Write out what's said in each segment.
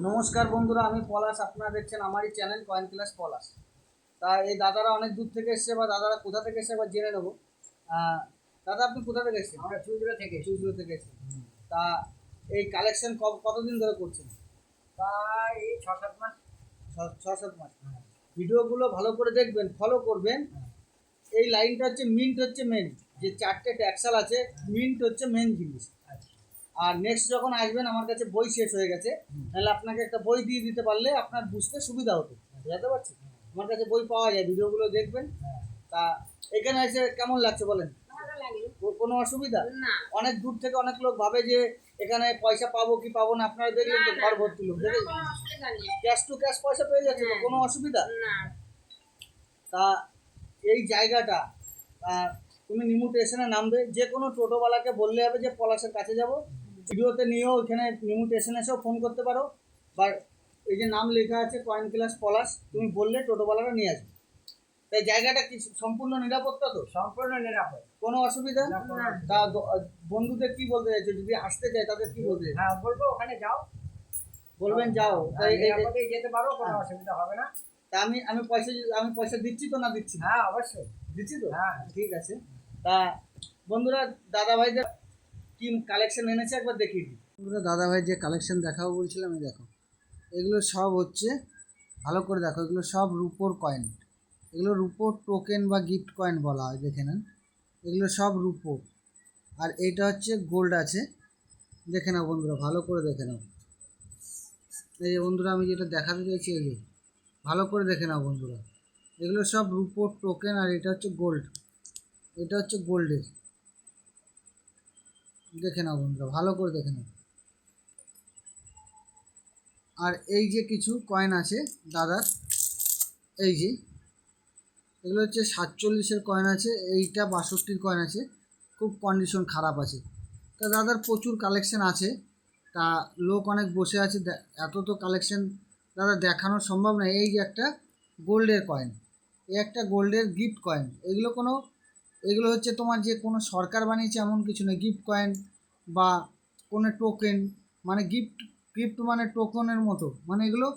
নমস্কার বন্ধুরা, আমি পলাশ। আপনারা দেখছেন আমারই চ্যানেল কয়েন ক্লাস পলাশ। তা এই দাদারা অনেক দূর থেকে এসছে, বা দাদারা কোথা থেকে এসছে এবার জেনে নেবো। দাদা, আপনি কোথা থেকে এসছেন? আমরা চুইচুড়ো থেকে এসছেন। তা এই কালেকশন কতদিন ধরে করছেন? প্রায় এই ৬-৭ মাস। 6-7 মাস। ভিডিওগুলো ভালো করে দেখবেন, ফলো করবেন। এই লাইনটা হচ্ছে মিন্ট, হচ্ছে মেন। যে 4টে ট্যাক্সাল আছে, মিন্ট হচ্ছে মেন জিনিস। আচ্ছা। আর নেক্সট যখন আসবেন, আমার কাছে বই শেষ হয়ে গেছে, তাহলে আপনাকে একটা বই দিয়ে দিতে পারলে আপনার বুঝতে সুবিধা হতো। বুঝতে পারছি, আমার কাছে বই পাওয়া যায়, ভিডিওগুলো দেখবেন। তা এখানে এসে কেমন লাগছে বলেন? কোনো অসুবিধা না। অনেক দূর থেকে অনেক লোক ভাবে যে এখানে পয়সা পাবো কি পাবো না। আপনারা দেখলেন তো, ঘর ভর্তি লোক দেখে ক্যাশ টু ক্যাশ পয়সা পেয়ে যাচ্ছে, তো কোনো অসুবিধা না। তা এই জায়গাটা, তুমি নিমু স্টেশনে নামবে, যে কোনো টোটোওয়ালাকে বললে হবে যে পলাশের কাছে যাব। ভিডিওতে নিয়েও এখানে নিমু স্টেশনে এসেও ফোন করতে পারো, বা এই যে নাম লেখা আছে কয়েন ক্লাস পলাশ, তুমি বললে টোটোওয়ালারা নিয়ে আসবে। তাই জায়গাটা কি সম্পূর্ণ নিরাপত্তা তো? সম্পূর্ণ নিরাপদ। কোনো অসুবিধা না, কোনো তা বন্ধুদের কি বলতে চাইছো, যদি আসতে চায় তাদের কি বলতে চাইছো? হ্যাঁ, বলবো ওখানে যাও, বলবেন যাও। তাই নিরাপদেই যেতে পারো, কোনো হ্যাঁ। অসুবিধা হবে না। তা আমি পয়সা দিচ্ছি তো, না দিচ্ছি না? হ্যাঁ, অবশ্যই দিচ্ছি তো। হ্যাঁ। ঠিক আছে। তা বন্ধুরা, দাদা ভাইদের কি কালেকশন এনেছে একবার দেখিয়ে দিই। বন্ধুরা, দাদা ভাই যে কালেকশন দেখাবো বলছিলাম, এই দেখো, এগুলো সব হচ্ছে, ভালো করে দেখো, এগুলো সব রুপোর কয়েন। এগুলো রুপোর টোকেন বা গিফট কয়েন বলা হয়, দেখে নেন। এগুলো সব রুপোর। আর এইটা হচ্ছে গোল্ড আছে, দেখে নাও বন্ধুরা, ভালো করে দেখে নাও। এই যে বন্ধুরা, আমি যেটা দেখাতে চাইছি, এই যে ভালো করে দেখে নাও বন্ধুরা, এগুলো সব রুপোর টোকেন। আর এটা হচ্ছে গোল্ড, এটা হচ্ছে গোল্ডের। দেখে নাও বন্ধুরা, ভালো করে দেখে নাও। আর এই যে কিছু কয়েন আছে দাদার, এই যে এগুলো হচ্ছে 47-এর কয়েন আছে, এইটা 62-র কয়েন আছে, খুব কন্ডিশন খারাপ আছে। তা দাদার প্রচুর কালেকশন আছে, তা লোক অনেক বসে আছে, এত তো কালেকশন দাদা দেখানো সম্ভব নয়। এই যে একটা গোল্ডের কয়েন, এই একটা গোল্ডের গিফট কয়েন। এগুলো হচ্ছে তোমার যে কোনো সরকার বানিয়েছে এমন কিছু নয়, গিফট কয়েন বা কোনো টোকেন, মানে গিফট গিফট মানে টোকনের মতো, মানে এগুলো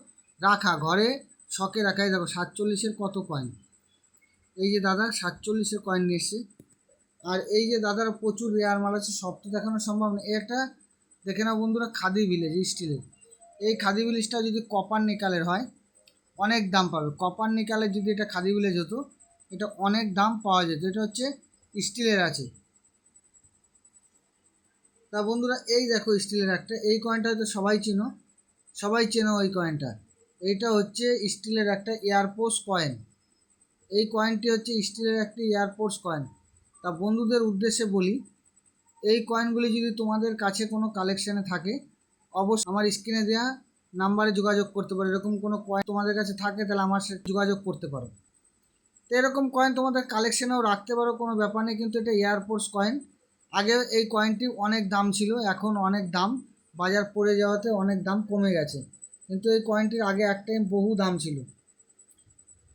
রাখা ঘরে শখে রাখাই। দেখো 47-এর কত কয়েন, এই যে দাদা 47-এর কয়েন নিয়ে এসছে। আর এই যে দাদার প্রচুর রেয়ার মাল আছে, সব তো দেখানো সম্ভব না। এই একটা দেখে নাও বন্ধুরা, খাদি ভিলেজ স্টিলের। এই খাদি ভিলেজটা যদি কপার নিকালের হয়, অনেক দাম পাবে। কপার নিকালের যদি এটা খাদি ভিলেজ হতো, এটা অনেক দাম পাওয়া যেত। এটা হচ্ছে স্টিলের আছে। তা বন্ধুরা, এই দেখো স্টিলের একটা, এই কয়েনটা হয়তো সবাই চেনো ওই কয়েনটা। এইটা হচ্ছে স্টিলের একটা এয়ারফোর্স কয়েন। এই কয়েনটি হচ্ছে স্টিলের একটা এয়ারফোর্স কয়েন। তা বন্ধুদের উদ্দেশ্যে বলি, এই কয়েনগুলি যদি তোমাদের কাছে কোনো কালেকশানে থাকে, অবশ্যই আমার স্ক্রিনে দেওয়া নাম্বারে যোগাযোগ করতে পারো। এরকম কোনো কয়েন তোমাদের কাছে থাকে, তাহলে আমার সাথে যোগাযোগ করতে পারো। তো এরকম কয়েন তোমাদের কালেকশানেও রাখতে পারো, কোনো ব্যাপার নেই। কিন্তু এটা এয়ারফোর্স কয়েন। আগে এই কয়েনটি অনেক দাম ছিল, এখন অনেক দাম, বাজার পড়ে যাওয়াতে অনেক দাম কমে গেছে। কিন্তু এই কয়েনটির আগে এক টাইম বহু দাম ছিল,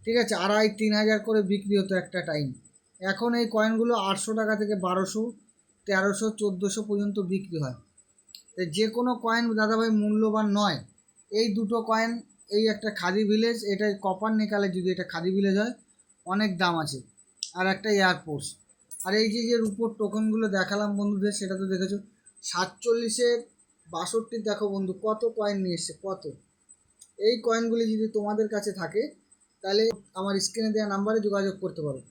ঠিক আছে, 2,500-3,000 করে বিক্রি হতো একটা টাইম। এখন এই কয়েনগুলো 800 টাকা থেকে 1200, 1300, 1400 পর্যন্ত বিক্রি হয়। তাই যে কোনো কয়েন দাদাভাই মূল্যবান নয়। এই দুটো কয়েন, এই একটা খাদি ভিলেজ, এটা কপার নিকালে যদি এটা খাদি ভিলেজ হয়, অনেক দাম আছে। আর একটা এয়ারফোর্স। আর এই যে রুপোর টোকেনগুলো দেখালাম বন্ধুদের, সেটা তো দেখেছো। 47-এর 62 দেখো বন্ধু, কত কয়েন নিয়ে এসছে, কত। এই কয়েনগুলি যদি তোমাদের কাছে থাকে, তাহলে আমার স্ক্রিনে দেওয়া নাম্বারে যোগাযোগ করতে পারো।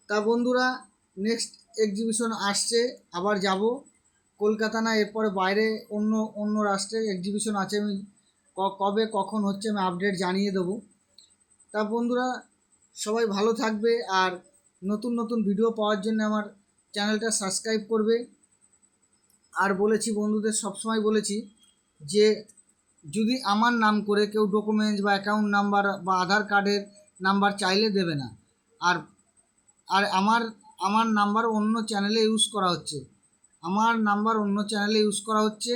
তা বন্ধুরা, নেক্সট এক্সিবিশন আসছে, আবার যাব কলকাতা না, এরপরে বাইরে অন্য অন্য রাষ্ট্রের এক্সিবিশন আছে। আমি কবে কখন হচ্ছে আমি আপডেট জানিয়ে দেবো। তা বন্ধুরা, সবাই ভালো থাকবে, আর নতুন নতুন ভিডিও পাওয়ার জন্য আমার চ্যানেলটা সাবস্ক্রাইব করবে। আর বলেছি বন্ধুদের, সবসময় বলেছি যে যদি আমার নাম করে কেউ ডকুমেন্টস বা অ্যাকাউন্ট নাম্বার বা আধার কার্ডের নাম্বার চাইলে দেবে না। আর আর আমার নাম্বার অন্য চ্যানেলে ইউজ করা হচ্ছে,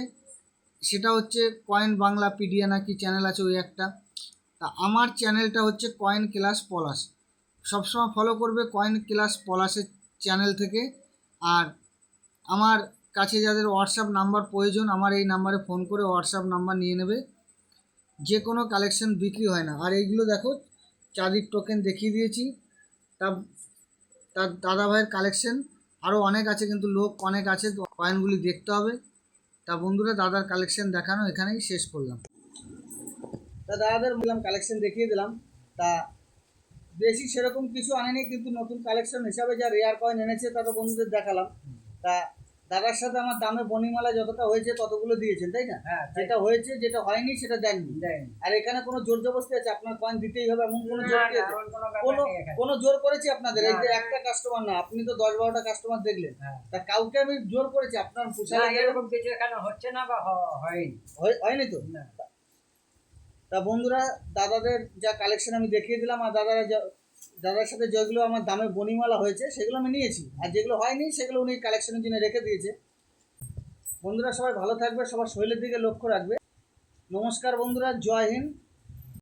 সেটা হচ্ছে কয়েন বাংলা পিডিয়া নাকি চ্যানেল আছে ওই একটা। তা আমার চ্যানেলটা হচ্ছে কয়েন ক্লাস পলাশ। সবসময় ফলো করবে কয়েন ক্লাস পলাশের চ্যানেল থেকে। আর আমার কাছে যাদের হোয়াটসঅ্যাপ নাম্বার প্রয়োজন আমার এই নাম্বারে ফোন করে হোয়াটসঅ্যাপ নাম্বার নিয়ে নেবে। যে কোনো কালেকশন বিক্রি হয় না। আর এইগুলো দেখো চাঁদির টোকেন দেখিয়ে দিয়েছি। তা তার দাদা ভাইয়ের কালেকশন আরও অনেক আছে, কিন্তু লোক অনেক আছে, তো কয়েনগুলি দেখতে হবে। তা বন্ধুরা দাদার কালেকশন দেখানো এখানেই শেষ করলাম। তা দাদাদের বললাম কালেকশন দেখিয়ে দিলাম। তা বেশি সেরকম কিছু আনেনি, কিন্তু নতুন কালেকশন হিসাবে যা রেয়ার কয়েন এনেছে তা তো বন্ধুদের দেখালাম। তা দাদার সাথে আমার দামে বনিমালা যতটা হয়েছে ততগুলো দিয়েছেন, তাই না? হ্যাঁ, যেটা হয়েছে যেটা হয়নি সেটা দেননি। দেয়নি। আর এখানে কোনো জোর জবরদস্তি আছে আপনার কয়েন দিতেই হবে এমন কোনো জোর না, কি না, আছে? এমন কোনো ব্যাপার কোনো নেই এখানে। কোনো জোর করেছি আপনাদের? এই যে না। একটা কাস্টমার না, আপনি তো 10-12টা কাস্টমার দেখলেন। হ্যাঁ। তা কাউকে আমি জোর করেছি আপনার না, পোষায় এরকম কিছু এখানে হচ্ছে না বা হয়নি। হয়নি তো? না। তা বন্ধুরা দাদাদের যা কালেকশন আমি দেখিয়ে দিলাম, আর দাদার সাথে যেগুলো আমার দামে বনিমালা হয়েছে সেগুলো আমি নিয়েছি, আর যেগুলো হয়নি সেগুলো উনি কালেকশনের জন্য রেখে দিয়েছে। বন্ধুরা সবাই ভালো থাকবে, সবার শরীরের দিকে লক্ষ্য রাখবে। নমস্কার বন্ধুরা, জয় হিন্দ।